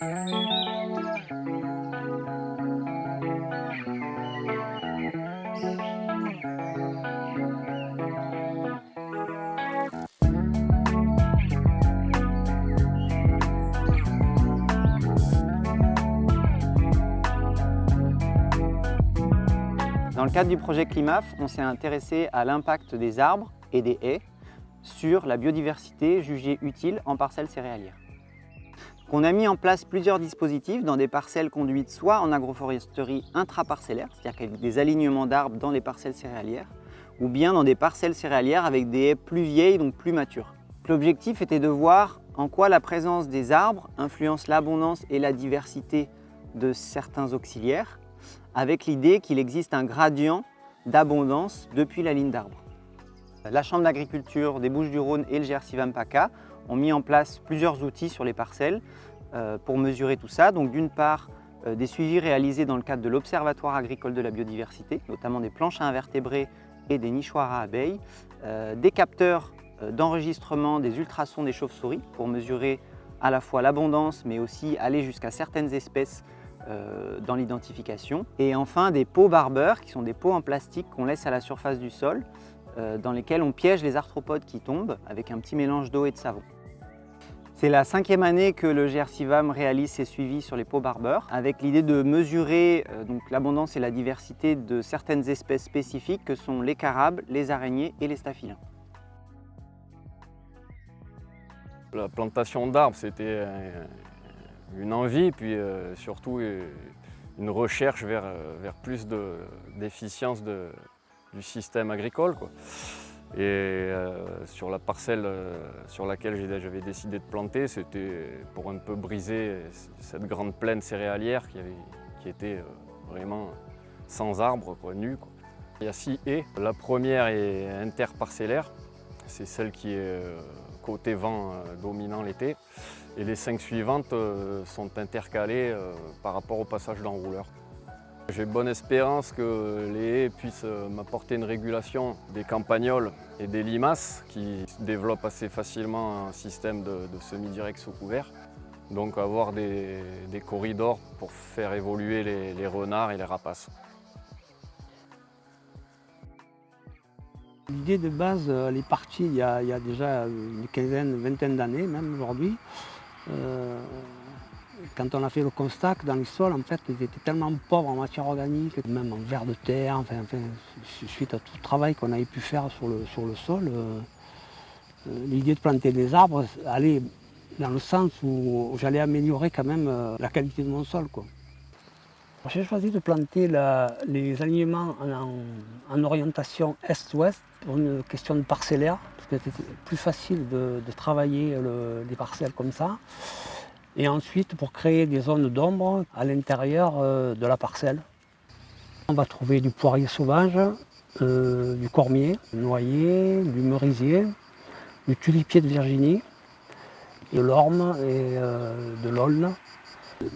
Dans le cadre du projet Climaf, on s'est intéressé à l'impact des arbres et des haies sur la biodiversité jugée utile en parcelles céréalières. On a mis en place plusieurs dispositifs dans des parcelles conduites soit en agroforesterie intraparcellaire, c'est-à-dire avec des alignements d'arbres dans les parcelles céréalières, ou bien dans des parcelles céréalières avec des haies plus vieilles, donc plus matures. L'objectif était de voir en quoi la présence des arbres influence l'abondance et la diversité de certains auxiliaires, avec l'idée qu'il existe un gradient d'abondance depuis la ligne d'arbre. La Chambre d'agriculture des Bouches-du-Rhône et le GRCIVAM-PACA ont mis en place plusieurs outils sur les parcelles pour mesurer tout ça. Donc d'une part, des suivis réalisés dans le cadre de l'Observatoire agricole de la biodiversité, notamment des planches à invertébrés et des nichoirs à abeilles, des capteurs d'enregistrement des ultrasons des chauves-souris pour mesurer à la fois l'abondance mais aussi aller jusqu'à certaines espèces dans l'identification. Et enfin des pots barbeurs qui sont des pots en plastique qu'on laisse à la surface du sol dans lesquels on piège les arthropodes qui tombent avec un petit mélange d'eau et de savon. C'est la 5e année que le GRCIVAM réalise ses suivis sur les pots barbeurs avec l'idée de mesurer l'abondance et la diversité de certaines espèces spécifiques que sont les carabes, les araignées et les staphylins. La plantation d'arbres, c'était une envie, puis surtout une recherche vers plus d'efficience du système agricole, quoi. Et sur la parcelle sur laquelle j'avais décidé de planter, c'était pour un peu briser cette grande plaine céréalière qui était vraiment sans arbres, quoi, nue, quoi. Il y a 6 haies. La première est interparcellaire, c'est celle qui est côté vent dominant l'été. Et les 5 suivantes sont intercalées par rapport au passage d'enrouleur. J'ai bonne espérance que les haies puissent m'apporter une régulation des campagnols et des limaces qui développent assez facilement un système de semi-direct sous couvert. Donc avoir des corridors pour faire évoluer les renards et les rapaces. L'idée de base, elle est partie il y a déjà une quinzaine, une vingtaine d'années, même aujourd'hui. Quand on a fait le constat que dans les sols, en fait, ils étaient tellement pauvres en matière organique, même en vers de terre, suite à tout le travail qu'on avait pu faire sur le sol, l'idée de planter des arbres allait dans le sens où j'allais améliorer quand même la qualité de mon sol, quoi. J'ai choisi de planter les alignements en orientation est-ouest pour une question de parcellaire, parce que c'était plus facile de travailler les parcelles comme ça. Et ensuite pour créer des zones d'ombre à l'intérieur de la parcelle. On va trouver du poirier sauvage, du cormier, du noyer, du merisier, du tulipier de Virginie, de l'orme et de l'aulne.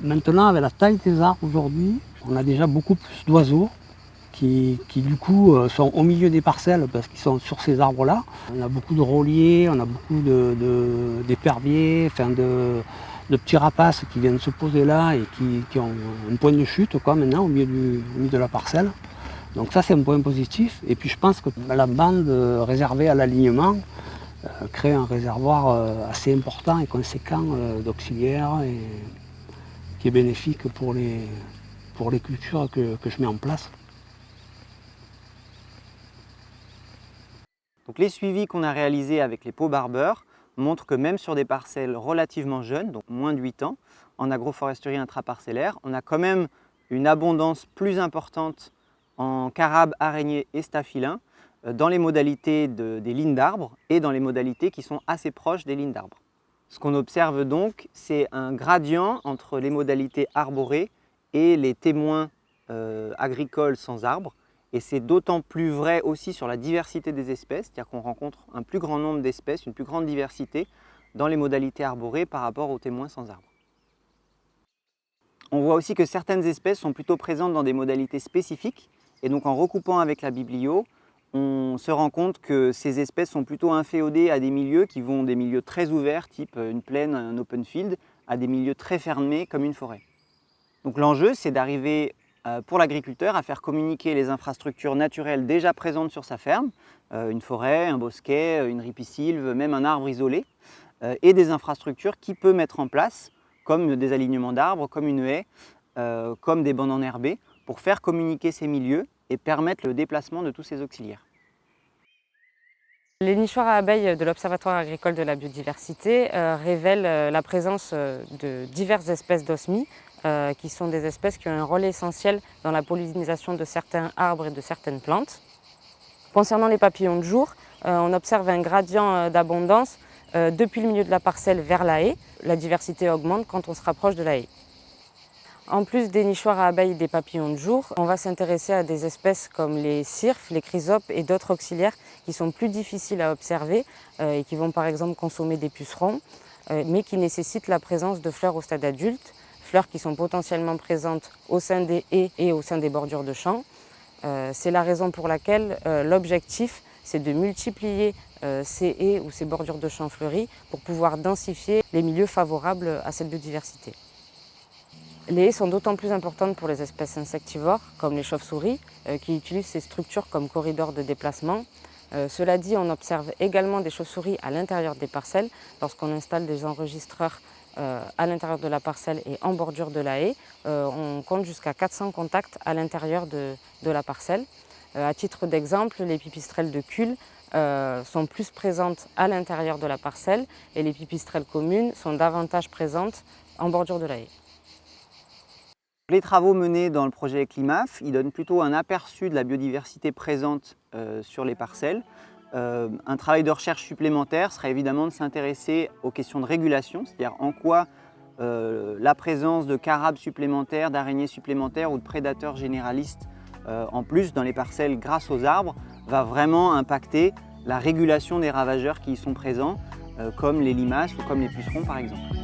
Maintenant, avec la taille des arbres aujourd'hui, on a déjà beaucoup plus d'oiseaux qui du coup sont au milieu des parcelles parce qu'ils sont sur ces arbres-là. On a beaucoup de rôliers, on a beaucoup d'éperviers, de petits rapaces qui viennent se poser là et qui ont un point de chute quoi, maintenant au milieu de la parcelle. Donc ça c'est un point positif. Et puis je pense que la bande réservée à l'alignement crée un réservoir assez important et conséquent d'auxiliaires et qui est bénéfique pour les cultures que je mets en place. Donc les suivis qu'on a réalisés avec les pots barbeurs montrent que même sur des parcelles relativement jeunes, donc moins de 8 ans, en agroforesterie intraparcellaire, on a quand même une abondance plus importante en carabes, araignées et staphylins dans les modalités des lignes d'arbres et dans les modalités qui sont assez proches des lignes d'arbres. Ce qu'on observe donc, c'est un gradient entre les modalités arborées et les témoins agricoles sans arbres. Et c'est d'autant plus vrai aussi sur la diversité des espèces, c'est-à-dire qu'on rencontre un plus grand nombre d'espèces, une plus grande diversité dans les modalités arborées par rapport aux témoins sans arbres. On voit aussi que certaines espèces sont plutôt présentes dans des modalités spécifiques, et donc en recoupant avec la biblio, on se rend compte que ces espèces sont plutôt inféodées à des milieux qui vont des milieux très ouverts, type une plaine, un open field, à des milieux très fermés comme une forêt. Donc l'enjeu, c'est d'arriver pour l'agriculteur à faire communiquer les infrastructures naturelles déjà présentes sur sa ferme, une forêt, un bosquet, une ripisylve, même un arbre isolé, et des infrastructures qu'il peut mettre en place, comme des alignements d'arbres, comme une haie, comme des bandes enherbées, pour faire communiquer ces milieux et permettre le déplacement de tous ces auxiliaires. Les nichoirs à abeilles de l'Observatoire agricole de la biodiversité révèlent la présence de diverses espèces d'osmies, qui sont des espèces qui ont un rôle essentiel dans la pollinisation de certains arbres et de certaines plantes. Concernant les papillons de jour, on observe un gradient d'abondance depuis le milieu de la parcelle vers la haie. La diversité augmente quand on se rapproche de la haie. En plus des nichoirs à abeilles et des papillons de jour, on va s'intéresser à des espèces comme les cirfes, les chrysopes et d'autres auxiliaires qui sont plus difficiles à observer et qui vont par exemple consommer des pucerons, mais qui nécessitent la présence de fleurs au stade adulte, fleurs qui sont potentiellement présentes au sein des haies et au sein des bordures de champs. C'est la raison pour laquelle l'objectif, c'est de multiplier ces haies ou ces bordures de champs fleuris pour pouvoir densifier les milieux favorables à cette biodiversité. Les haies sont d'autant plus importantes pour les espèces insectivores, comme les chauves-souris, qui utilisent ces structures comme corridors de déplacement. Cela dit, on observe également des chauves-souris à l'intérieur des parcelles lorsqu'on installe des enregistreurs à l'intérieur de la parcelle et en bordure de la haie. On compte jusqu'à 400 contacts à l'intérieur de la parcelle. À titre d'exemple, les pipistrelles de cul sont plus présentes à l'intérieur de la parcelle et les pipistrelles communes sont davantage présentes en bordure de la haie. Les travaux menés dans le projet CLIMAF, ils donnent plutôt un aperçu de la biodiversité présente sur les parcelles. Un travail de recherche supplémentaire serait évidemment de s'intéresser aux questions de régulation, c'est-à-dire en quoi la présence de carabes supplémentaires, d'araignées supplémentaires ou de prédateurs généralistes en plus dans les parcelles grâce aux arbres va vraiment impacter la régulation des ravageurs qui y sont présents, comme les limaces ou comme les pucerons par exemple.